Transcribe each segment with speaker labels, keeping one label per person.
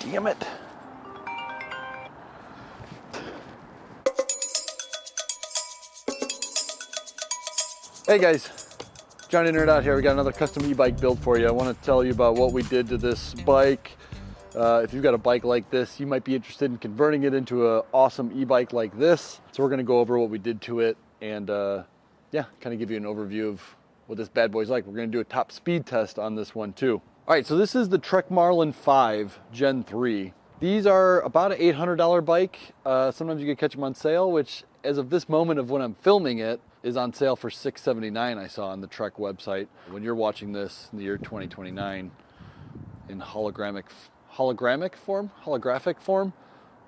Speaker 1: Damn it. Hey guys, JohnnyNerdOut here. We got another custom e-bike build for you. I want to tell you about what we did to this bike. If you've got a bike like this, you might be interested in converting it into an awesome e-bike like this. So we're going to go over what we did to it and yeah, kind of give you an overview of what this bad boy's like. We're going to do a top speed test on this one too. All right, so this is the Trek Marlin 5 Gen 3. These are about an $800 bike. Sometimes you can catch them on sale, which as of this moment of when I'm filming it, is on sale for $679 I saw on the Trek website. When you're watching this in the year 2029 in holographic form,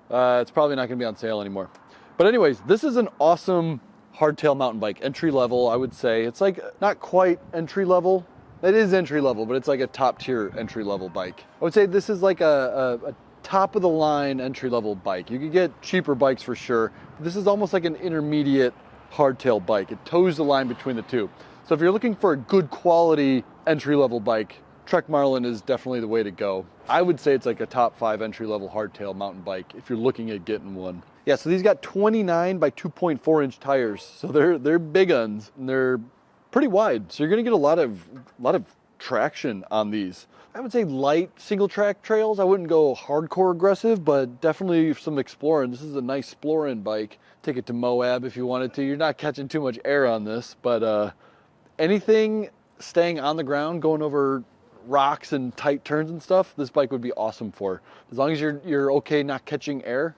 Speaker 1: it's probably not gonna be on sale anymore. But anyways, this is an awesome hardtail mountain bike, entry level, I would say. It's like not quite entry level. It is entry level, but it's like a top tier entry level bike. I would say this is like a top of the line entry level bike. You could get cheaper bikes for sure. This is almost like an intermediate hardtail bike. It toes the line between the two. So if you're looking for a good quality entry-level bike, Trek Marlin is definitely the way to go. I would say it's like a top 5 entry-level hardtail mountain bike if you're looking at getting one. Yeah, so these got 29 by 2.4 inch tires. So they're big uns and they're pretty wide. So you're gonna get a lot of traction on these. I would say light single track trails. I wouldn't go hardcore aggressive, but definitely some exploring. This is a nice exploring bike. Take it to Moab if you wanted to. You're not catching too much air on this, but anything staying on the ground, going over rocks and tight turns and stuff, this bike would be awesome for. As long as you're okay not catching air,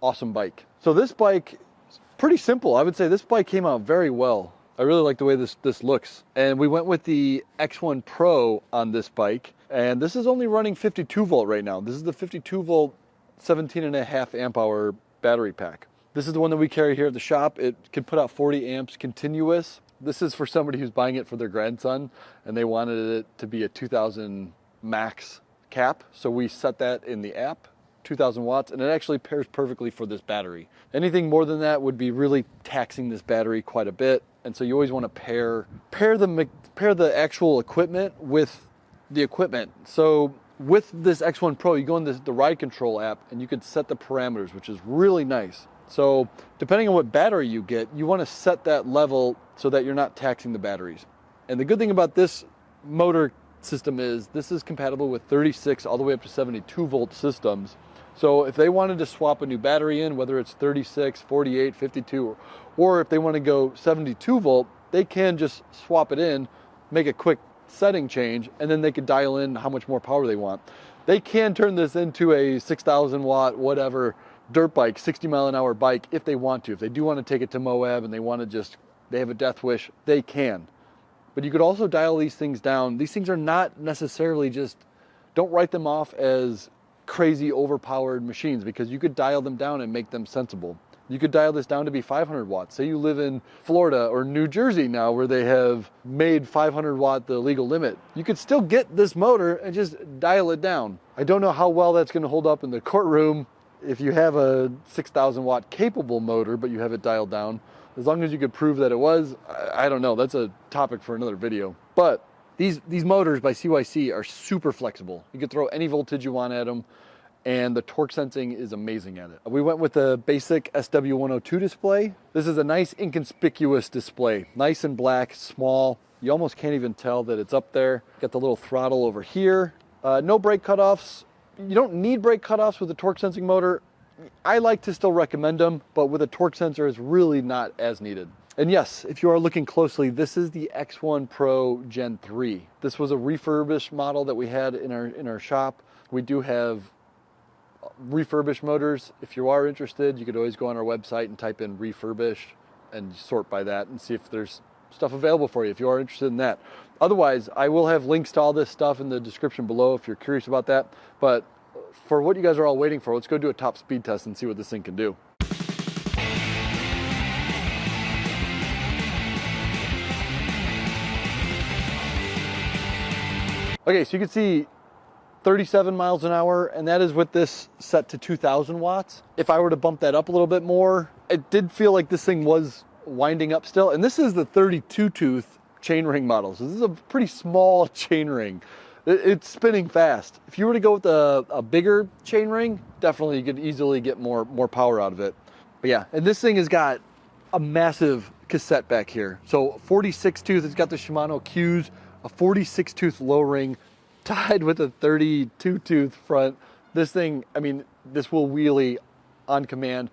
Speaker 1: awesome bike. So this bike is pretty simple. I would say this bike came out very well. I really like the way this looks. And we went with the X1 Pro on this bike. And this is only running 52 volt right now. This is the 52 volt 17.5 amp hour battery pack. This is the one that we carry here at the shop. It can put out 40 amps continuous. This is for somebody who's buying it for their grandson and they wanted it to be a 2000 max cap. So we set that in the app, 2000 watts, and it actually pairs perfectly for this battery. Anything more than that would be really taxing this battery quite a bit. And so you always want to pair the actual equipment with the equipment. So with this X1 Pro, you go in the ride control app and you can set the parameters, which is really nice. So depending on what battery you get, you want to set that level so that you're not taxing the batteries. And the good thing about this motor system is this is compatible with 36 all the way up to 72 volt systems. So if they wanted to swap a new battery in, whether it's 36, 48, 52, or if they want to go 72 volt, they can just swap it in, make a quick setting change, and then they could dial in how much more power they want. They can turn this into a 6,000 watt, whatever, dirt bike, 60 mile an hour bike if they want to. If they do want to take it to Moab and they have a death wish, they can. But you could also dial these things down. These things are not necessarily don't write them off as crazy overpowered machines, because you could dial them down and make them sensible. You could dial this down to be 500 watts. Say you live in Florida or New Jersey now where they have made 500 watt the legal limit. You could still get this motor and just dial it down. I don't know how well that's going to hold up in the courtroom if you have a 6,000 watt capable motor, but you have it dialed down. As long as you could prove that it was, I don't know. That's a topic for another video. But these motors by CYC are super flexible. You could throw any voltage you want at them, and the torque sensing is amazing at it. We went with the basic SW102 display. This is a nice inconspicuous display. Nice and black, small. You almost can't even tell that it's up there. Got the little throttle over here. No brake cutoffs. You don't need brake cutoffs with a torque sensing motor. I like to still recommend them, but with a torque sensor, it's really not as needed. And yes, if you are looking closely, this is the X1 Pro Gen 3. This was a refurbished model that we had in our shop. We do have refurbished motors. If you are interested, you could always go on our website and type in refurbished and sort by that and see if there's stuff available for you if you are interested in that. Otherwise, I will have links to all this stuff in the description below if you're curious about that. But for what you guys are all waiting for, let's go do a top speed test and see what this thing can do. Okay, so you can see 37 miles an hour, and that is with this set to 2,000 watts. If I were to bump that up a little bit more, it did feel like this thing was winding up still. And this is the 32 tooth chainring model. So this is a pretty small chainring. It's spinning fast. If you were to go with a bigger chain ring, definitely you could easily get more power out of it. But yeah, and this thing has got a massive cassette back here. So 46 tooth, it's got the Shimano Qs, a 46 tooth low ring tied with a 32 tooth front. This thing, I mean, this will wheelie on command.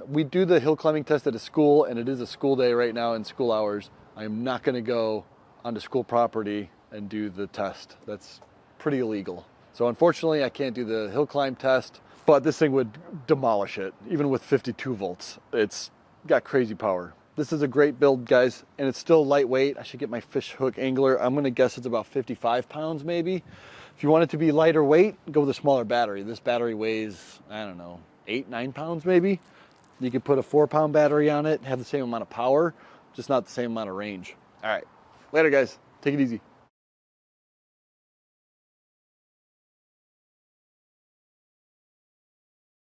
Speaker 1: We do the hill climbing test at a school, and it is a school day right now in school hours. I am not gonna go onto school property and do the test. That's pretty illegal. So unfortunately, I can't do the hill climb test, but this thing would demolish it, even with 52 volts. It's got crazy power. This is a great build, guys, and it's still lightweight. I should get my fish hook angler. I'm gonna guess it's about 55 pounds maybe. If you want it to be lighter weight, go with a smaller battery. This battery weighs, I don't know, 8-9 pounds maybe. You could put a 4-pound battery on it, have the same amount of power, just not the same amount of range. All right, later guys, take it easy.